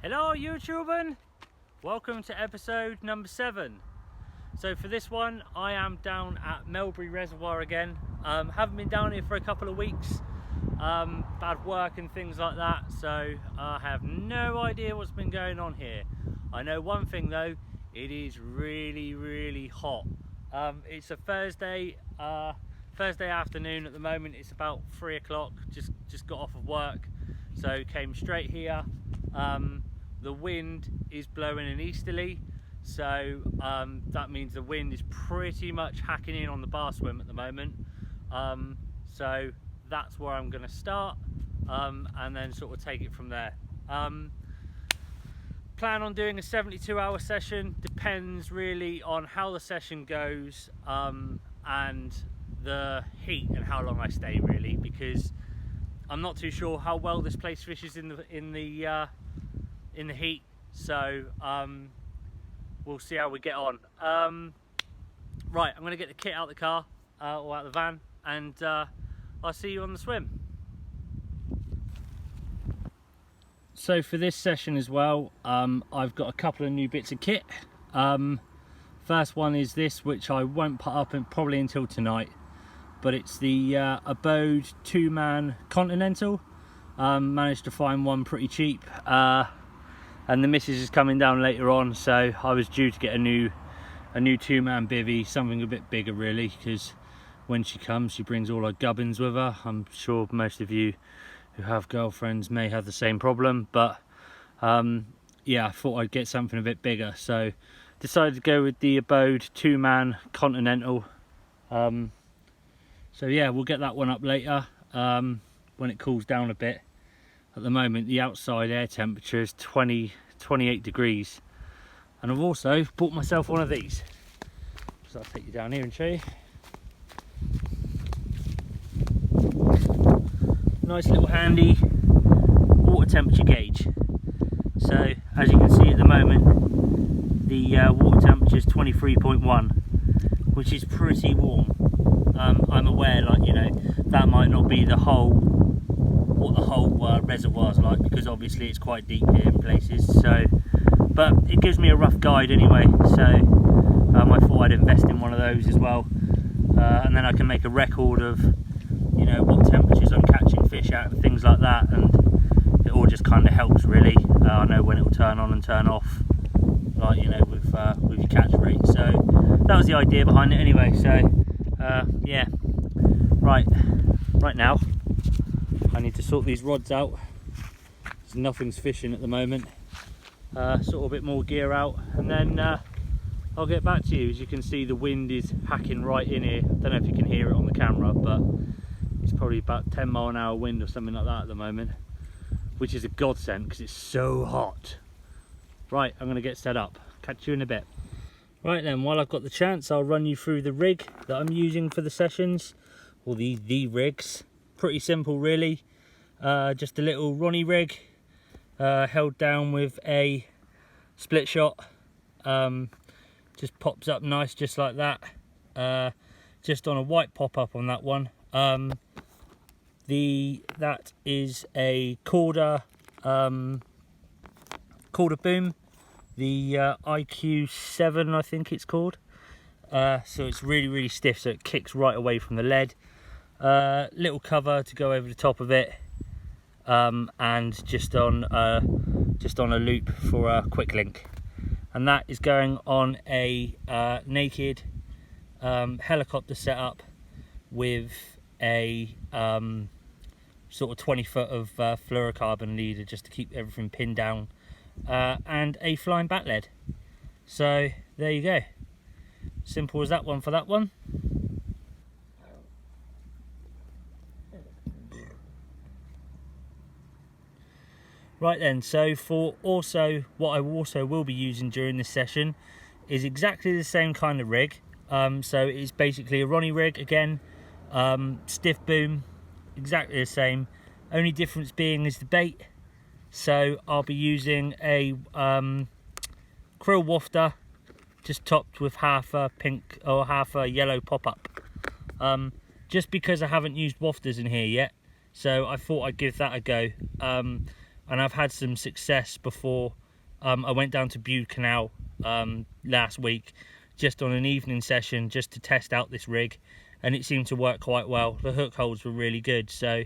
Hello YouTubing, welcome to episode number 7. So for this one I am down at Melbury Reservoir again. Haven't been down here for a couple of weeks, bad work and things like that, so I have no idea what's been going on here. I know one thing though, it is really hot. It's a Thursday afternoon at the moment. It's about 3 o'clock, just got off of work, so came straight here. The wind is blowing an easterly, so that means the wind is pretty much hacking in on the bar swim at the moment. So that's where I'm going to start, and then sort of take it from there. Plan on doing a 72-hour session, depends really on how the session goes, and the heat and how long I stay really, because I'm not too sure how well this place fishes in the heat, so we'll see how we get on. Right, I'm going to get the kit out of the car or out of the van, and I'll see you on the swim. So for this session as well, I've got a couple of new bits of kit. First one is this, which I won't put up probably until tonight, but it's the Abode 2-man Continental. Managed to find one pretty cheap, and the missus is coming down later on, so I was due to get a new 2-man bivvy, something a bit bigger really, because when she comes she brings all her gubbins with her. I'm sure most of you who have girlfriends may have the same problem, but yeah, I thought I'd get something a bit bigger, so decided to go with the Abode 2-man Continental. So yeah, we'll get that one up later when it cools down a bit. At the moment the outside air temperature is 28 degrees, and I've also bought myself one of these, so I'll take you down here and show you. Nice little handy water temperature gauge. So as you can see at the moment, the water temperature is 23.1, which is pretty warm. I'm aware, like, you know, that might not be the whole reservoir's like, because obviously it's quite deep here in places, so but it gives me a rough guide anyway, so I thought I'd invest in one of those as well, and then I can make a record of, you know, what temperatures I'm catching fish at and things like that, and it all just kind of helps really. I know when it will turn on and turn off, like, you know, with your catch rate. So that was the idea behind it anyway. So yeah, right now I need to sort these rods out, so nothing's fishing at the moment. Sort a bit more gear out, and then I'll get back to you. As you can see, the wind is hacking right in here. I don't know if you can hear it on the camera, but it's probably about 10 mile an hour wind or something like that at the moment, which is a godsend because it's so hot. Right, I'm going to get set up. Catch you in a bit. Right then, while I've got the chance, I'll run you through the rig that I'm using for the sessions, or the rigs. Pretty simple really, just a little Ronnie rig, held down with a split shot. Just pops up nice just like that, just on a white pop-up on that one. That is a Corda boom, the IQ7 I think it's called. So it's really stiff, so it kicks right away from the lead. Little cover to go over the top of it, and just on a loop for a quick link, and that is going on a naked helicopter setup with a sort of 20 foot of fluorocarbon leader just to keep everything pinned down, and a flying bat lead. So there you go, simple as that one for that one. Right then, so for also what I also will be using during this session is exactly the same kind of rig. So it's basically a Ronnie rig again, stiff boom, exactly the same. Only difference being is the bait. So I'll be using a krill wafter, just topped with half a pink or half a yellow pop-up. Just because I haven't used wafters in here yet, so I thought I'd give that a go. and I've had some success before. I went down to Bude Canal last week just on an evening session just to test out this rig, and it seemed to work quite well. The hook holds were really good, so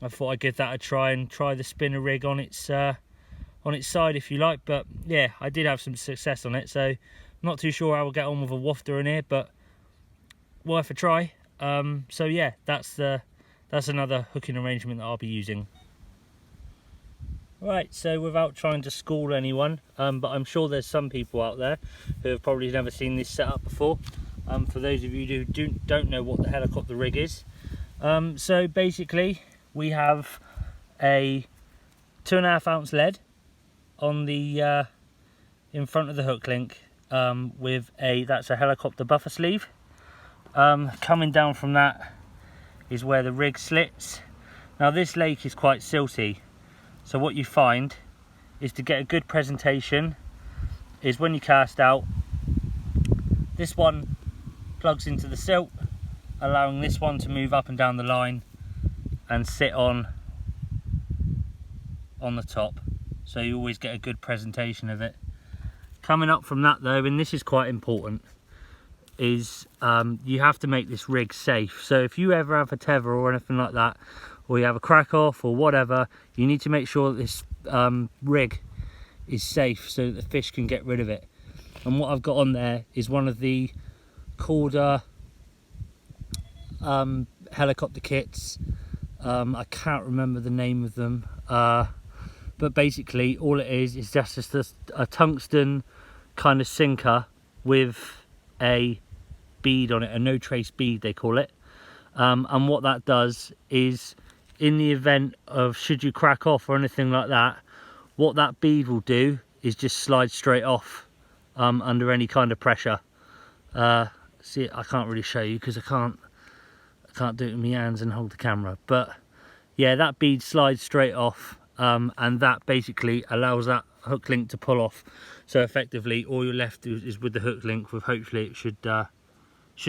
I thought I'd give that a try and try the spinner rig on its side, if you like. But yeah, I did have some success on it, so I'm not too sure how we'll get on with a wafter in here, but worth a try. So yeah, that's another hooking arrangement that I'll be using. Right, so without trying to school anyone, but I'm sure there's some people out there who have probably never seen this setup before. For those of you who don't know what the helicopter rig is, so basically we have a 2.5 ounce lead on the in front of the hook link, with that's a helicopter buffer sleeve. Coming down from that is where the rig slits. Now this lake is quite silty, so what you find is, to get a good presentation, is when you cast out, this one plugs into the silt, allowing this one to move up and down the line and sit on the top, so you always get a good presentation of it. Coming up from that though, and this is quite important, is you have to make this rig safe. So if you ever have a tether or anything like that, or you have a crack off or whatever, you need to make sure that this rig is safe so that the fish can get rid of it. And what I've got on there is one of the Corda helicopter kits. I can't remember the name of them, but basically all it is just a tungsten kind of sinker with a bead on it, a no trace bead they call it. And what that does is, in the event of, should you crack off or anything like that, what that bead will do is just slide straight off under any kind of pressure. See, I can't really show you because I can't do it with my hands and hold the camera, but yeah, that bead slides straight off, and that basically allows that hook link to pull off. So effectively all you're left is with the hook link, with hopefully it should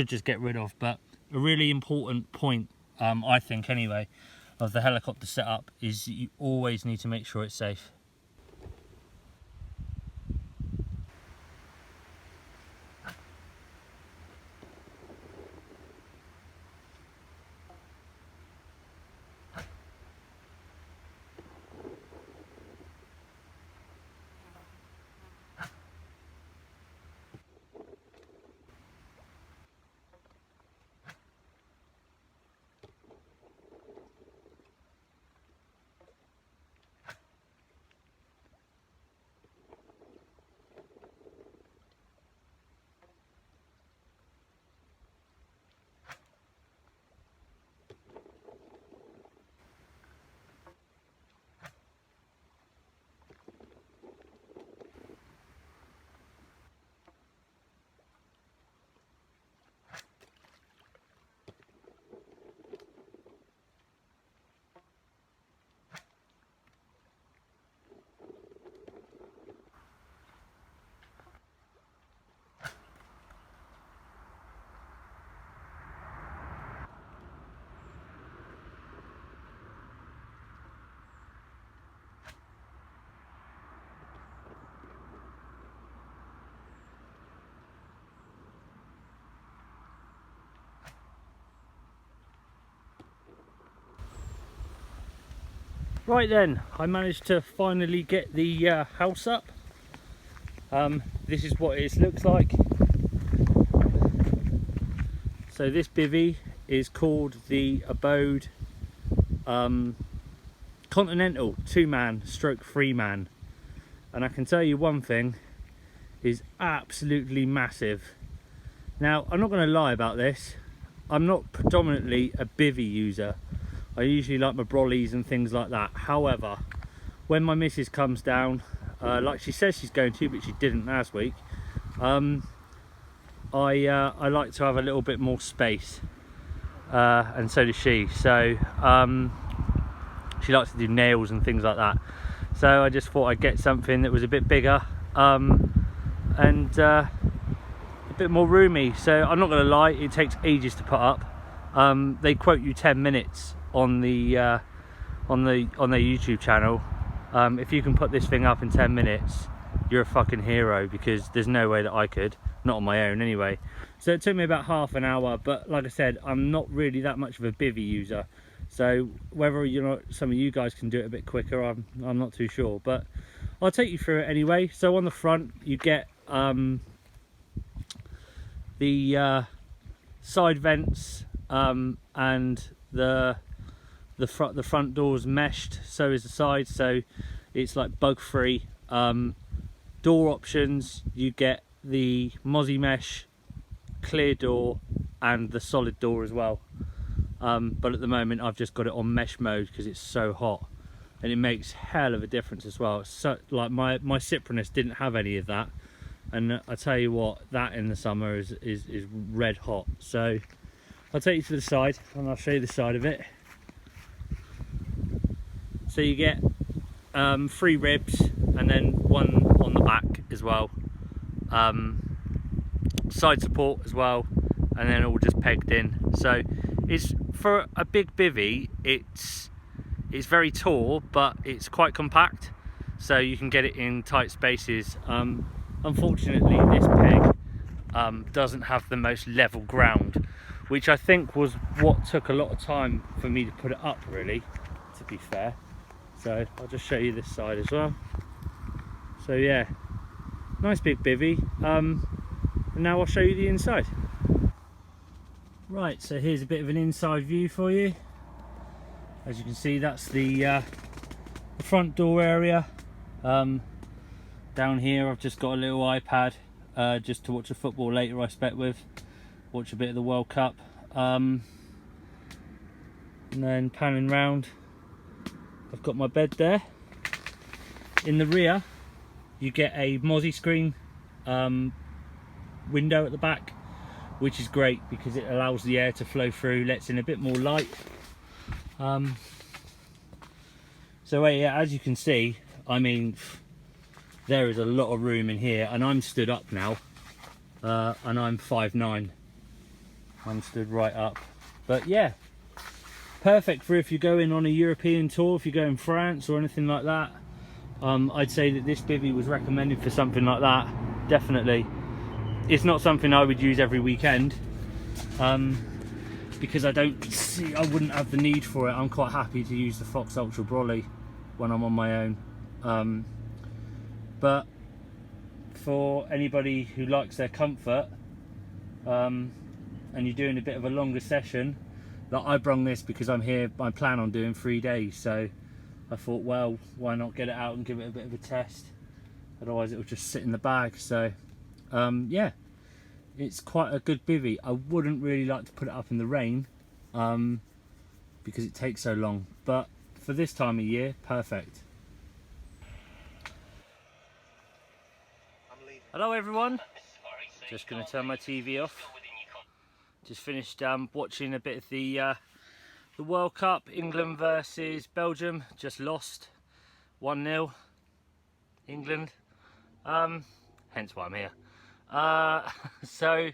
just get rid of. But a really important point, I think anyway, of the helicopter setup is you always need to make sure it's safe. Right then, I managed to finally get the house up. This is what it looks like. So this bivvy is called the Abode Continental 2-man stroke 3-man, and I can tell you one thing, is absolutely massive. Now I'm not going to lie about this, I'm not predominantly a bivvy user. I usually like my brollies and things like that. However, when my missus comes down, like she says she's going to, but she didn't last week, I like to have a little bit more space, and so does she. So she likes to do nails and things like that. So I just thought I'd get something that was a bit bigger and a bit more roomy. So I'm not going to lie, it takes ages to put up. They quote you 10 minutes on their YouTube channel, If you can put this thing up in 10 minutes, you're a fucking hero, because there's no way that I could, not on my own anyway. So it took me about half an hour, but like I said, I'm not really that much of a bivvy user, so whether some of you guys can do it a bit quicker, I'm not too sure, but I'll take you through it anyway. So on the front you get the side vents, and the front door's meshed, so is the side, so it's like bug free. Door options, you get the mozzie mesh, clear door, and the solid door as well, but at the moment I've just got it on mesh mode because it's so hot, and it makes hell of a difference as well. So like my Cyprinus didn't have any of that, and I tell you what, that in the summer is red hot. So I'll take you to the side and I'll show you the side of it. So you get 3 ribs and then one on the back as well, side support as well, and then all just pegged in. So it's, for a big bivvy, it's very tall, but it's quite compact, so you can get it in tight spaces. Unfortunately this peg doesn't have the most level ground, which I think was what took a lot of time for me to put it up, really, to be fair. So I'll just show you this side as well. So yeah, nice big bivvy, and now I'll show you the inside. Right, so here's a bit of an inside view for you. As you can see, that's the front door area. Down here I've just got a little iPad, just to watch the football later, I expect, with watch a bit of the World Cup, and then panning round, I've got my bed there. In the rear you get a mozzie screen window at the back, which is great because it allows the air to flow through, lets in a bit more light. So yeah, as you can see, I mean, there is a lot of room in here, and I'm stood up now, and I'm 5'9". I'm stood right up, but yeah, perfect for if you're going on a European tour, if you go in France or anything like that. I'd say that this bivvy was recommended for something like that, definitely. It's not something I would use every weekend, because I wouldn't have the need for it. I'm quite happy to use the Fox Ultra Brolly when I'm on my own, but for anybody who likes their comfort, and you're doing a bit of a longer session, like I brung this because I plan on doing 3 days, so I thought, well, why not get it out and give it a bit of a test, otherwise it will just sit in the bag. So yeah, it's quite a good bivvy. I wouldn't really like to put it up in the rain, because it takes so long, but for this time of year, perfect. Hello everyone, just going to turn my TV off. Just finished watching a bit of the World Cup. England versus Belgium, just lost 1-0 England, hence why I'm here. So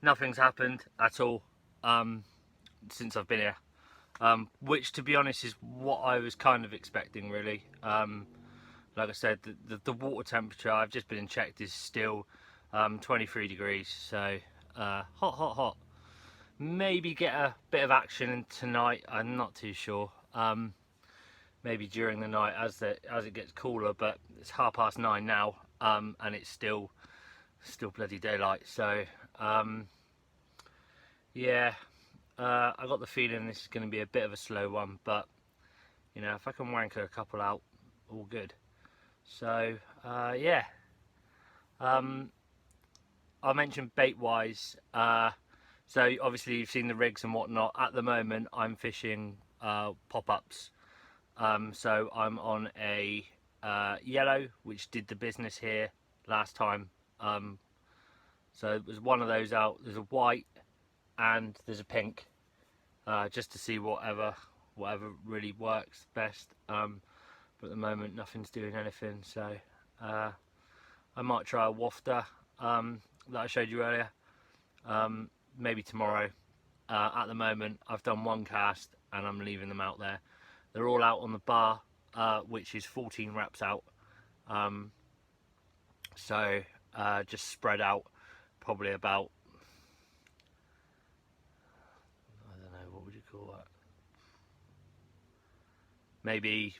nothing's happened at all since I've been here, which, to be honest, is what I was kind of expecting, really. Like I said, the water temperature, I've just been and checked, is still 23 degrees, so hot. Maybe get a bit of action tonight, I'm not too sure. Maybe during the night as it gets cooler, but it's 9:30 now, and it's still bloody daylight. So yeah, I got the feeling this is going to be a bit of a slow one, but you know, if I can wank a couple out, all good. So yeah, I mentioned bait wise, so obviously you've seen the rigs and whatnot. At the moment I'm fishing pop-ups, so I'm on a yellow, which did the business here last time. So there's one of those out, there's a white and there's a pink, just to see whatever really works best. But at the moment nothing's doing anything, so I might try a wafter that I showed you earlier, maybe tomorrow. At the moment I've done one cast and I'm leaving them out there. They're all out on the bar, which is 14 wraps out. So just spread out probably about, I don't know, what would you call that? Maybe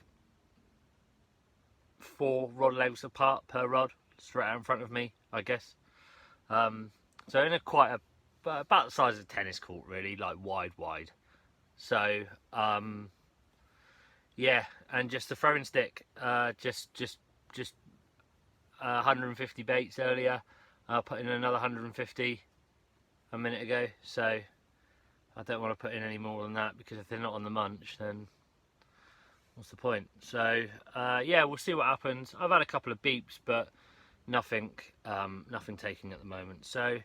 4 rod lengths apart per rod, straight out in front of me, I guess. So in a quite a, about the size of a tennis court really, like wide. So yeah, and just the throwing stick, just 150 baits earlier. I put in another 150 a minute ago, so I don't want to put in any more than that, because if they're not on the munch, then what's the point? So yeah, we'll see what happens. I've had a couple of beeps, but nothing taking at the moment. So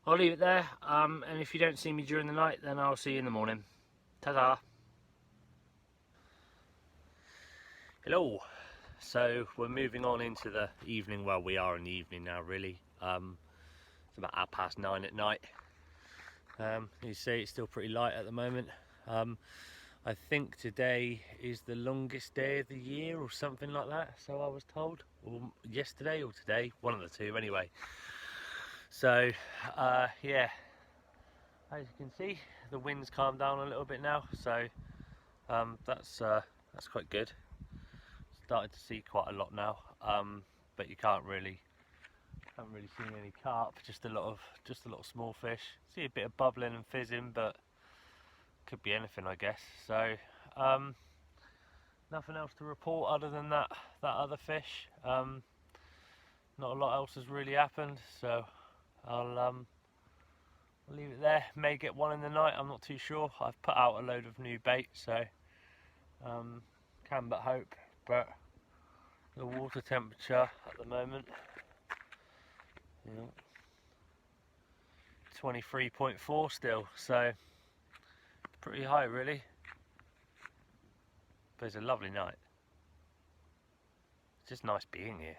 I'll leave it there, and if you don't see me during the night, then I'll see you in the morning. Ta-da! Hello! So we're moving on into the evening. Well, we are in the evening now, really. It's about 9:30 at night. You see, it's still pretty light at the moment. I think today is the longest day of the year or something like that, so I was told, or yesterday or today, one of the two anyway. So yeah, as you can see, the wind's calmed down a little bit now, so that's quite good. Started to see quite a lot now, but you haven't really seen any carp, just a lot of small fish. See a bit of bubbling and fizzing, but could be anything, I guess. So nothing else to report other than that other fish. Not a lot else has really happened, so I'll leave it there. May get one in the night, I'm not too sure. I've put out a load of new bait, so can but hope. But the water temperature at the moment, 23.4 still, so pretty high really. But it's a lovely night. It's just nice being here.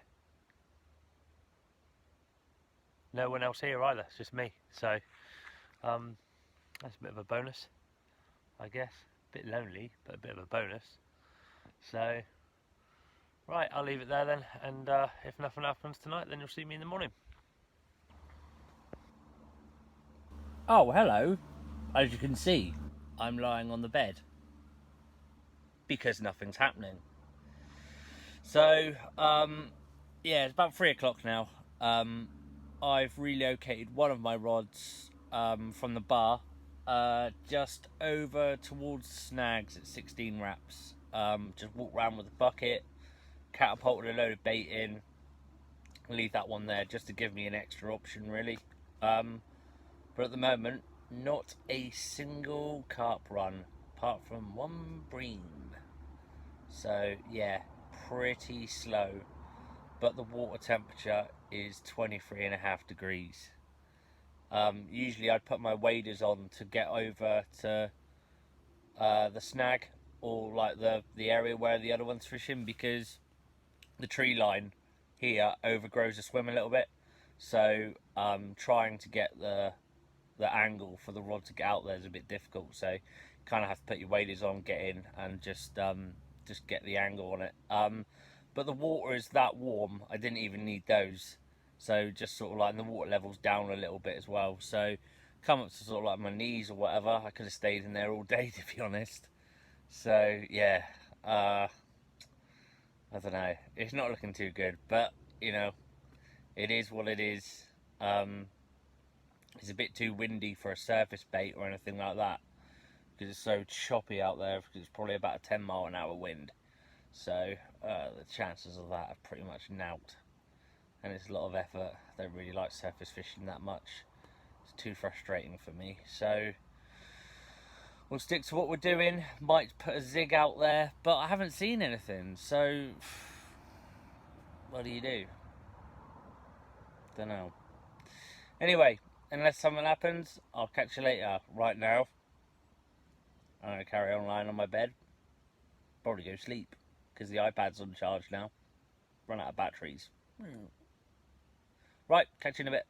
No one else here either, it's just me. So that's a bit of a bonus, I guess. A bit lonely, but a bit of a bonus. So right, I'll leave it there then, and if nothing happens tonight, then you'll see me in the morning. Oh, hello. As you can see, I'm lying on the bed because nothing's happening. So yeah, it's about 3 o'clock now. I've relocated one of my rods from the bar just over towards the snags at 16 wraps. Just walk around with a bucket, catapulted a load of bait in, leave that one there just to give me an extra option really. But at the moment, not a single carp run apart from one bream. So yeah, pretty slow, but the water temperature is 23.5 degrees. Usually I'd put my waders on to get over to the snag, or like the area where the other one's fishing, because the tree line here overgrows the swim a little bit. So trying to get the angle for the rod to get out there is a bit difficult. So you kind of have to put your waders on, get in, and just get the angle on it. But the water is that warm, I didn't even need those. So just sort of like, and the water level's down a little bit as well. So come up to sort of like my knees or whatever. I could have stayed in there all day, to be honest. So yeah, I don't know. It's not looking too good, but you know, it is what it is. It's a bit too windy for a surface bait or anything like that, because it's so choppy out there, because it's probably about a 10-mile-an-hour wind. So the chances of that are pretty much knout, and it's a lot of effort. I don't really like surface fishing that much. It's too frustrating for me. So we'll stick to what we're doing. Might put a zig out there, but I haven't seen anything, so what do you do? Don't know. Anyway, unless something happens, I'll catch you later. Right now, I'm going to carry on lying on my bed. Probably go sleep, because the iPad's on charge now. Run out of batteries. Right, catch you in a bit.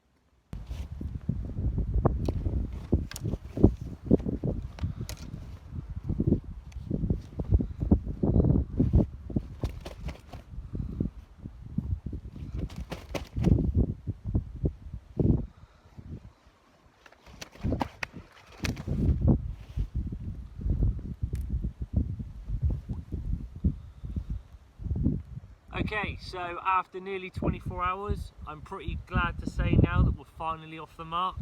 Okay, so after nearly 24 hours, I'm pretty glad to say now that we're finally off the mark.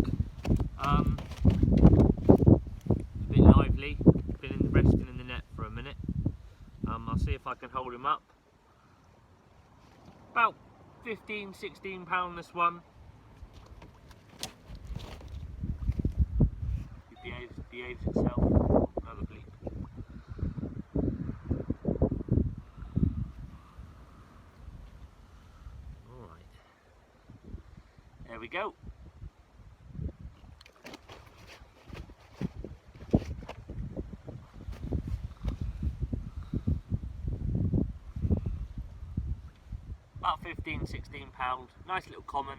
A bit lively, been resting in the net for a minute. I'll see if I can hold him up. About 15-16 pound this one. It behaves itself. Another bleep. Alright. There we go. About 15-16 pound, nice little common.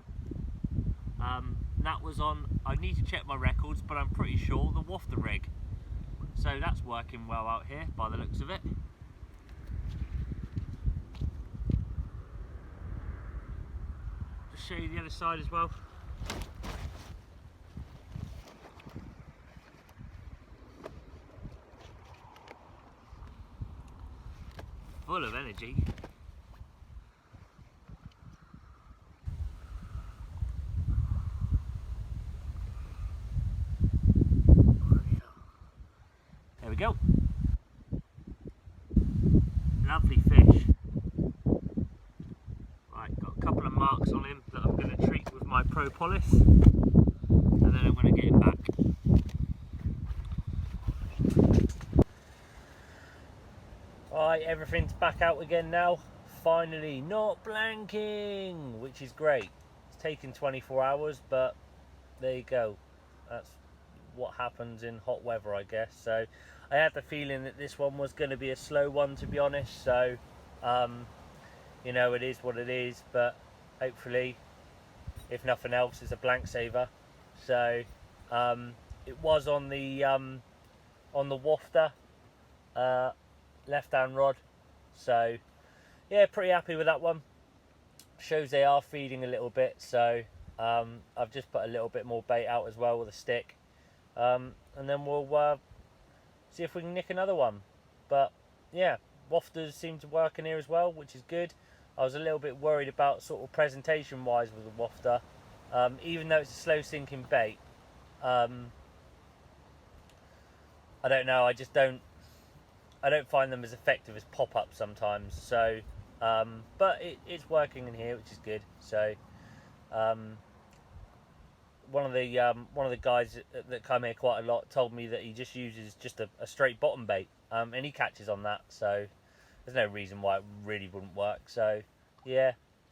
That was on, I need to check my records, but I'm pretty sure the wafter rig. So that's working well out here by the looks of it. Just show you the other side as well. Full of energy. There we go. Lovely fish. Right, got a couple of marks on him that I'm going to treat with my propolis, and then I'm going to get him back. Alright, everything's back out again now. Finally, not blanking, which is great. It's taken 24 hours, but there you go. That's what happens in hot weather, I guess. So I had the feeling that this one was going to be a slow one, to be honest. So you know, it is what it is, but hopefully, if nothing else, it's a blank saver. So it was on the wafter left hand rod, so yeah, pretty happy with that one. Shows they are feeding a little bit, so I've just put a little bit more bait out as well with a stick, and then we'll see if we can nick another one. But yeah, wafters seem to work in here as well, which is good. I was a little bit worried about sort of presentation wise with the wafter, even though it's a slow sinking bait. I don't know, I don't find them as effective as pop-ups sometimes. So but it's working in here, which is good. So one of the guys that come here quite a lot told me that he just uses just a straight bottom bait, and he catches on that, so there's no reason why it really wouldn't work. So yeah,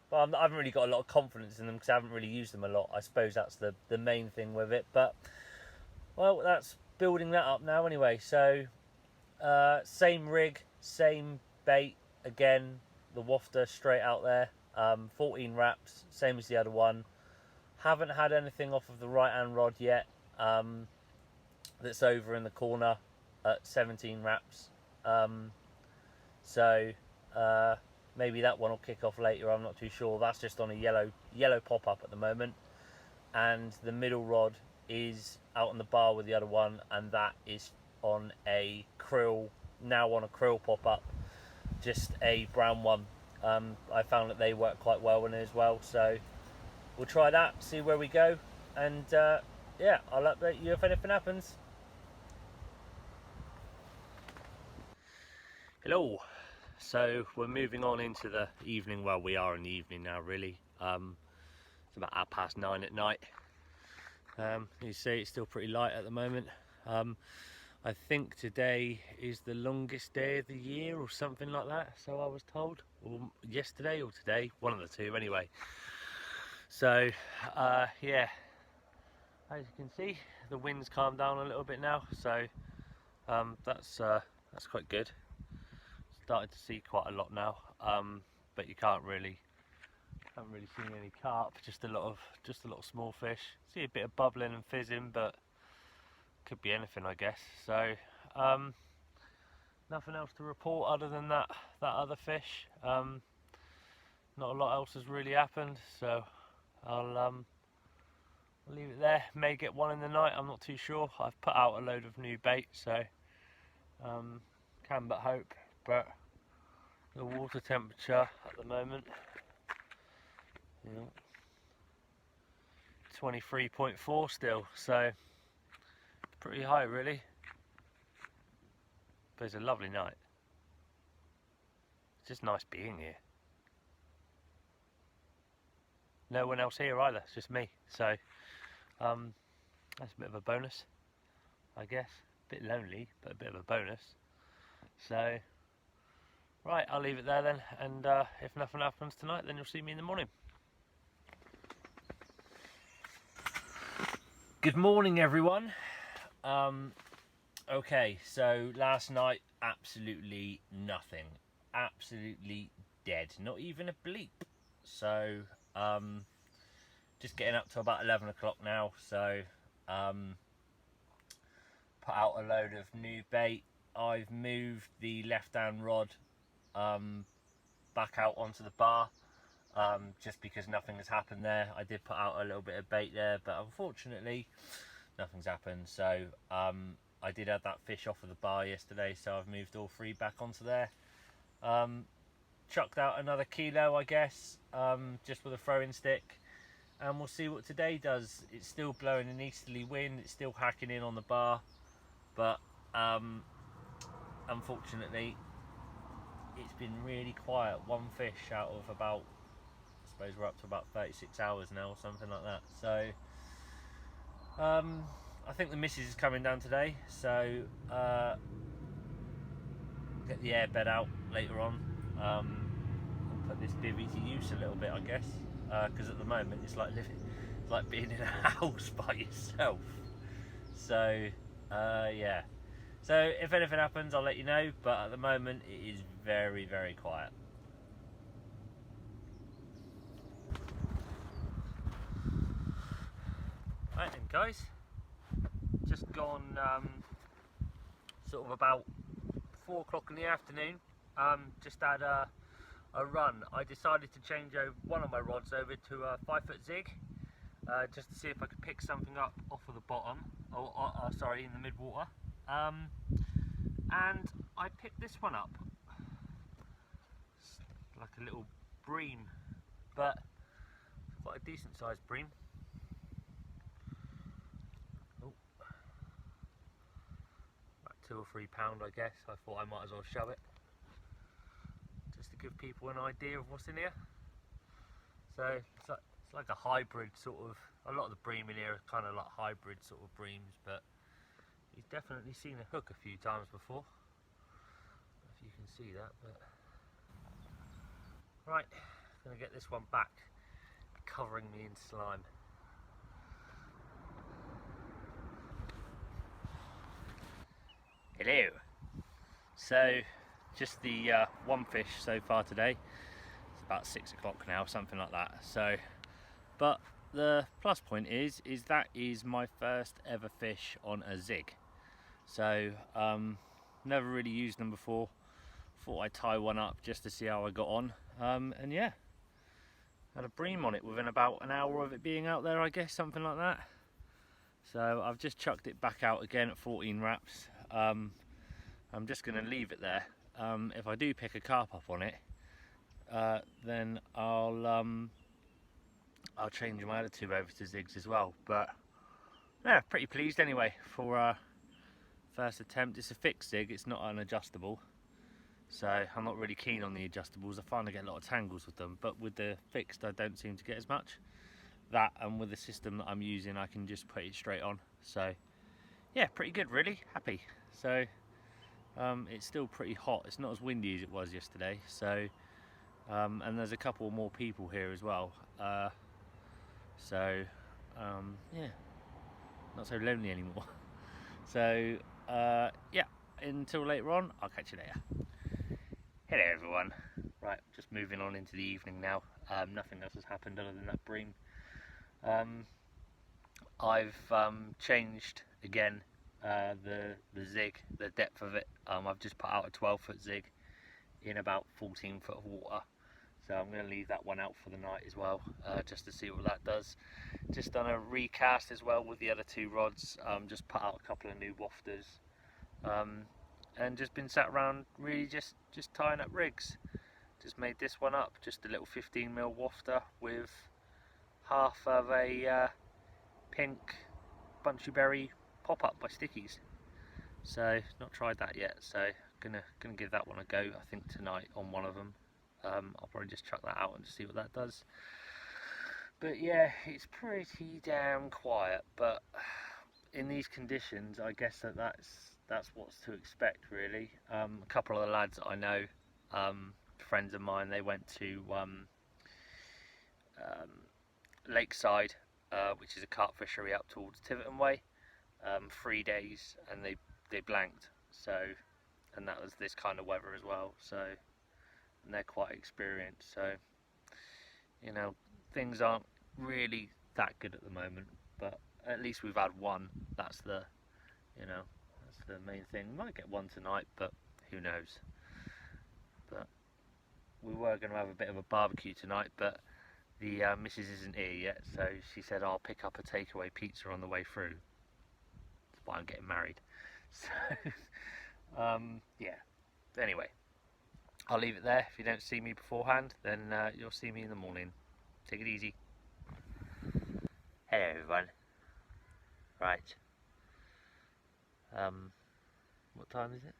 but I haven't really got a lot of confidence in them because I haven't really used them a lot. I suppose that's the main thing with it. But well, that's building that up now anyway. So same rig, same bait again, the wafter straight out there, 14 wraps, same as the other one. Haven't had anything off of the right hand rod yet, that's over in the corner at 17 wraps. So maybe that one will kick off later, I'm not too sure. That's just on a yellow pop-up at the moment, and the middle rod is out on the bar with the other one, and that is on a krill, now on a krill pop-up, just a brown one. I found that they work quite well in it as well, so we'll try that, see where we go, and yeah, I'll update you if anything happens. Hello. So we're moving on into the evening. Well, we are in the evening now, really. It's about 9:30 at night. You see, it's still pretty light at the moment. I think today is the longest day of the year or something like that, so I was told, or yesterday or today, one of the two anyway. So yeah, as you can see, the wind's calmed down a little bit now, so that's quite good. Started to see quite a lot now, but you haven't really seen any carp, just a lot of small fish. See a bit of bubbling and fizzing, but could be anything, I guess. So nothing else to report other than that other fish. Not a lot else has really happened, so I'll leave it there. May get one in the night, I'm not too sure. I've put out a load of new bait, so can but hope. But The water temperature at the moment, 23.4 still, so pretty high really, but it's a lovely night. It's just nice being here. No one else here either, it's just me, so that's a bit of a bonus, I guess. A bit lonely, but a bit of a bonus. So right, I'll leave it there then, and if nothing happens tonight, then you'll see me in the morning. Good morning, everyone. Okay, so last night, absolutely nothing. Absolutely dead. Not even a bleep. So, just getting up to about 11 o'clock now, so put out a load of new bait. I've moved the left-hand rod back out onto the bar, just because nothing has happened there. I did put out a little bit of bait there, but unfortunately nothing's happened. So I did have that fish off of the bar yesterday, so I've moved all three back onto there. Chucked out another kilo, I guess, just with a throwing stick, and we'll see what today does. It's still blowing an easterly wind, it's still hacking in on the bar, but unfortunately it's been really quiet. One fish out of about, I suppose we're up to about 36 hours now or something like that. So I think the missus is coming down today, so get the airbed out later on, and put this bivvy to use a little bit, I guess, because at the moment it's like being in a house by yourself. So yeah, so if anything happens, I'll let you know, but at the moment it is very, very quiet. Right then, guys, just gone sort of about 4 o'clock in the afternoon. Just had a run. I decided to change over one of my rods over to a 5-foot zig, just to see if I could pick something up off of the bottom, or sorry, in the mid-water. And I picked this one up. It's like a little bream, but quite a decent sized bream. Oh, about 2 or 3 pound, I guess. I thought I might as well show it, just to give people an idea of what's in here. So it's like a hybrid sort of. A lot of the bream in here are kind of like hybrid sort of breams, but he's definitely seen a hook a few times before. I don't know if you can see that, but right, gonna get this one back, covering me in slime. Hello. So just the one fish so far today. It's about 6 o'clock now, something like that. So, but the plus point is that is my first ever fish on a zig. So never really used them before. Thought I'd tie one up just to see how I got on, and yeah, had a bream on it within about an hour of it being out there, I guess, something like that. So I've just chucked it back out again at 14 wraps. I'm just going to leave it there. If I do pick a carp up on it, then I'll change my other two over to zigs as well. But yeah, pretty pleased anyway for first attempt. It's a fixed zig, it's not an adjustable, so I'm not really keen on the adjustables. I find I get a lot of tangles with them, but with the fixed I don't seem to get as much. That, and with the system that I'm using, I can just put it straight on. So yeah, pretty good really, happy. So it's still pretty hot, it's not as windy as it was yesterday, so and there's a couple more people here as well, so yeah, not so lonely anymore. So yeah, until later on, I'll catch you later. Hello everyone. Right, just moving on into the evening now. Nothing else has happened other than that bream. I've changed again the zig, the depth of it. I've just put out a 12-foot zig in about 14 foot of water, so I'm going to leave that one out for the night as well, just to see what that does. Just done a recast as well with the other two rods. Just put out a couple of new wafters, and just been sat around really just tying up rigs. just made this one up, just a little 15mm wafter with half of a pink bunchy berry pop-up by Stickies. So not tried that yet, so gonna give that one a go, I think tonight on one of them. I'll probably just chuck that out and see what that does. But yeah, it's pretty damn quiet, but in these conditions I guess that's what's to expect really. A couple of the lads that I know, friends of mine, they went to Lakeside, which is a carp fishery up towards Tiverton Way, 3 days, and they blanked. So, and that was this kind of weather as well, so, and they're quite experienced, so you know, things aren't really that good at the moment, but at least we've had one. That's the, you know, that's the main thing. We might get one tonight, but who knows. But we were going to have a bit of a barbecue tonight, but the missus isn't here yet, so she said I'll pick up a takeaway pizza on the way through. That's why I'm getting married. So yeah, anyway, I'll leave it there. If you don't see me beforehand, then you'll see me in the morning. Take it easy. Hello everyone. Right. What time is it?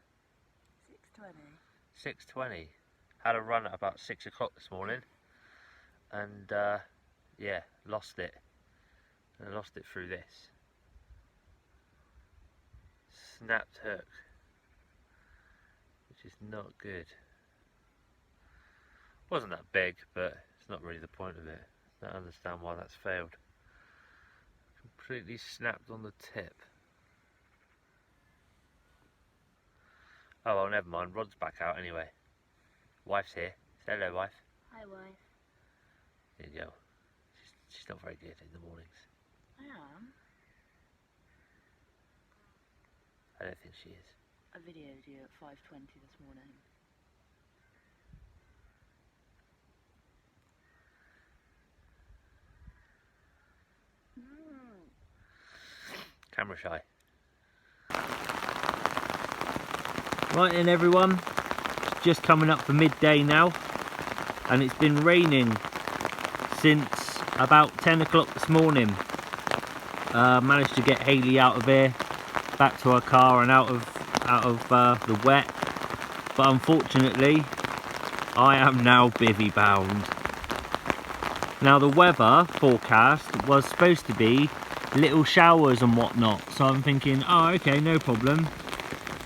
6:20. 6:20. Had a run at about 6 o'clock this morning, and yeah, lost it. And I lost it through this. Snapped hook, which is not good. Wasn't that big, but it's not really the point of it. I don't understand why that's failed. Completely snapped on the tip. Oh well, never mind. Rod's back out anyway. Wife's here. Say hello, wife. Hi, wife. There you go. She's not very good in the mornings. I am. I don't think she is. I videoed you at 5:20 this morning. Camera shy. Right then everyone, it's just coming up for midday now, and it's been raining since about 10 o'clock this morning. Managed to get Hayley out of here, back to her car and out of the wet, but unfortunately I am now bivvy bound. Now the weather forecast was supposed to be little showers and whatnot, so I'm thinking, oh okay, no problem.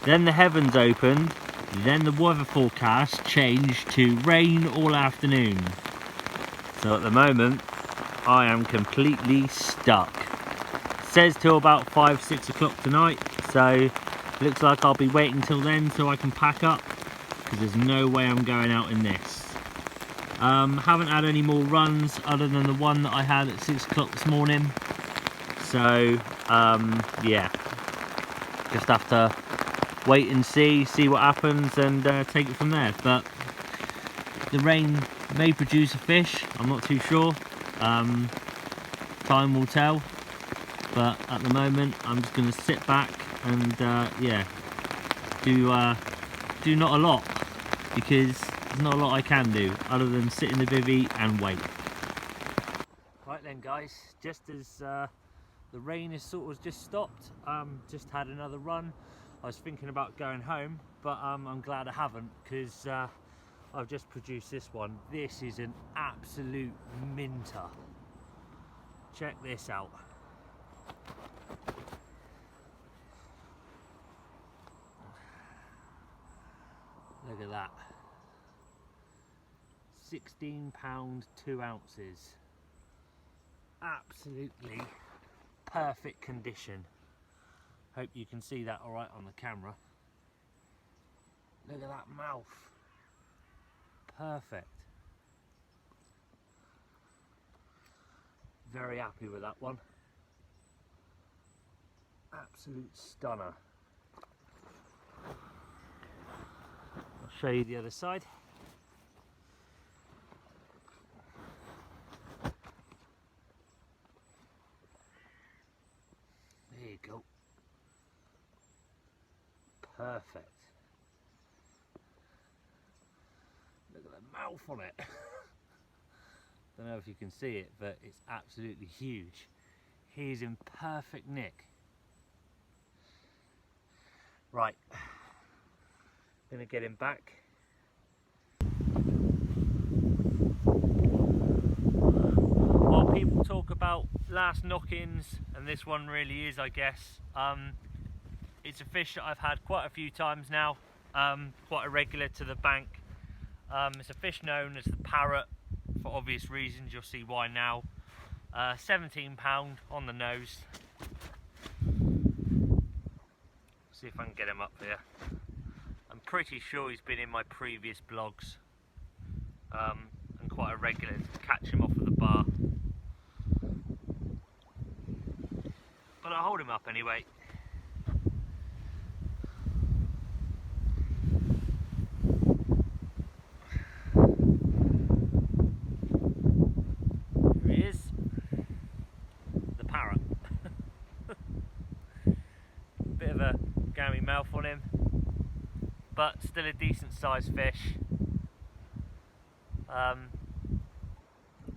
Then the heavens opened, then the weather forecast changed to rain all afternoon. So at the moment I am completely stuck. Says till about 5-6 o'clock tonight, so looks like I'll be waiting till then so I can pack up, because there's no way I'm going out in this. Haven't had any more runs other than the one that I had at 6 o'clock this morning. So yeah, just have to wait and see what happens and take it from there. But the rain may produce a fish, I'm not too sure. Time will tell. But at the moment I'm just going to sit back and yeah, do not a lot, because there's not a lot I can do other than sit in the bivvy and wait. Right then guys, just as the rain has sort of just stopped, just had another run. I was thinking about going home, but I'm glad I haven't, because I've just produced this one. This is an absolute minter. Check this out. Look at that. 16 pound 2 ounces. Absolutely perfect condition. Hope you can see that alright on the camera. Look at that mouth. Perfect. Very happy with that one. Absolute stunner. I'll show you the other side. There you go. Perfect. Look at the mouth on it. Don't know if you can see it, but it's absolutely huge. He's in perfect nick. Right, gonna get him back. While people talk about last knock-ins, and this one really is, I guess, it's a fish that I've had quite a few times now, quite a regular to the bank. It's a fish known as the parrot, for obvious reasons, you'll see why now. 17 pound on the nose. See if I can get him up here. I'm pretty sure he's been in my previous vlogs, and quite a regular to catch him off of the bar. But I'll hold him up anyway. Here he is, the parrot. Bit of a gammy mouth on him, but still a decent sized fish.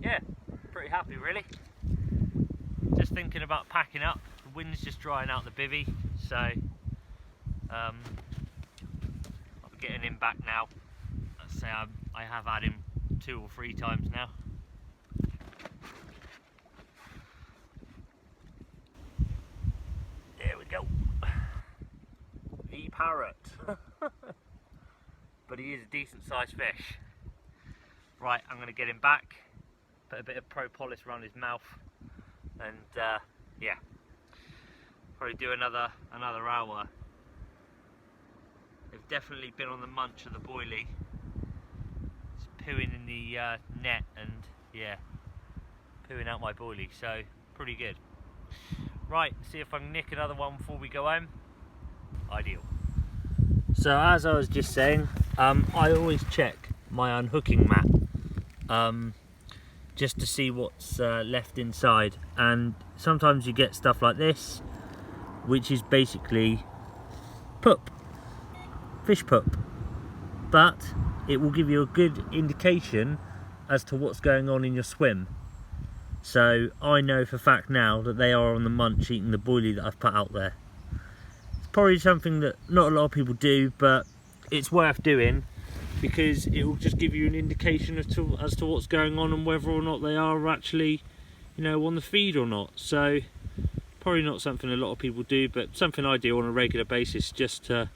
Yeah, pretty happy really. Just thinking about packing up. The wind's just drying out the bivvy, so I'll be getting him back now. Let's say I have had him 2 or 3 times now. There we go. The parrot. But he is a decent sized fish. Right, I'm going to get him back, put a bit of propolis around his mouth, and yeah, probably do another hour. They've definitely been on the munch of the boilie. It's pooing in the net, and yeah, pooing out my boilie, so pretty good. Right, see if I can nick another one before we go home. Ideal. So as I was just saying, I always check my unhooking mat just to see what's left inside, and sometimes you get stuff like this, which is basically poop, fish poop, but it will give you a good indication as to what's going on in your swim. So I know for a fact now that they are on the munch eating the boilie that I've put out there. It's probably something that not a lot of people do, but it's worth doing, because it will just give you an indication as to what's going on and whether or not they are actually, you know, on the feed or not. So probably not something a lot of people do, but something I do on a regular basis just to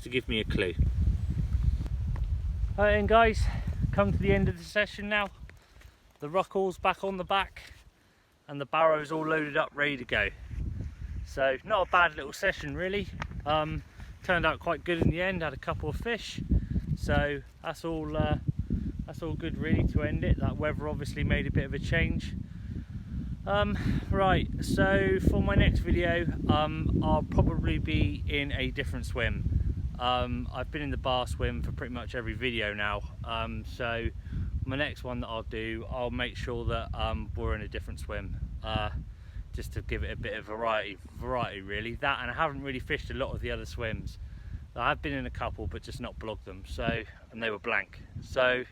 give me a clue. Alright then guys, come to the end of the session now. The ruckle's back on the back and the barrow's all loaded up, ready to go. So not a bad little session really. Turned out quite good in the end, had a couple of fish. So that's all good really to end it. That weather obviously made a bit of a change. Right, so for my next video, I'll probably be in a different swim. I've been in the bar swim for pretty much every video now. So my next one that I'll do, I'll make sure that we're in a different swim. Just to give it a bit of variety really. That, and I haven't really fished a lot of the other swims. I've been in a couple, but just not blogged them, so, and they were blank. So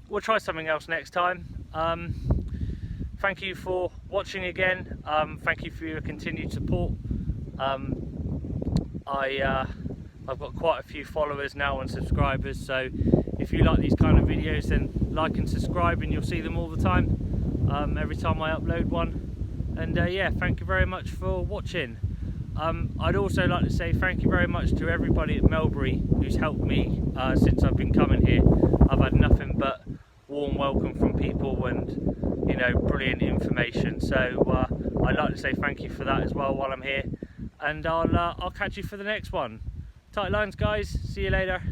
we'll try something else next time. Thank you for watching again. Thank you for your continued support. I've got quite a few followers now and subscribers, so if you like these kind of videos, then like and subscribe and you'll see them all the time, every time I upload one. And yeah, thank you very much for watching. I'd also like to say thank you very much to everybody at Melbury who's helped me since I've been coming here. I've had nothing but warm welcome from people and, you know, brilliant information. So I'd like to say thank you for that as well while I'm here. And I'll catch you for the next one. Tight lines guys, see you later.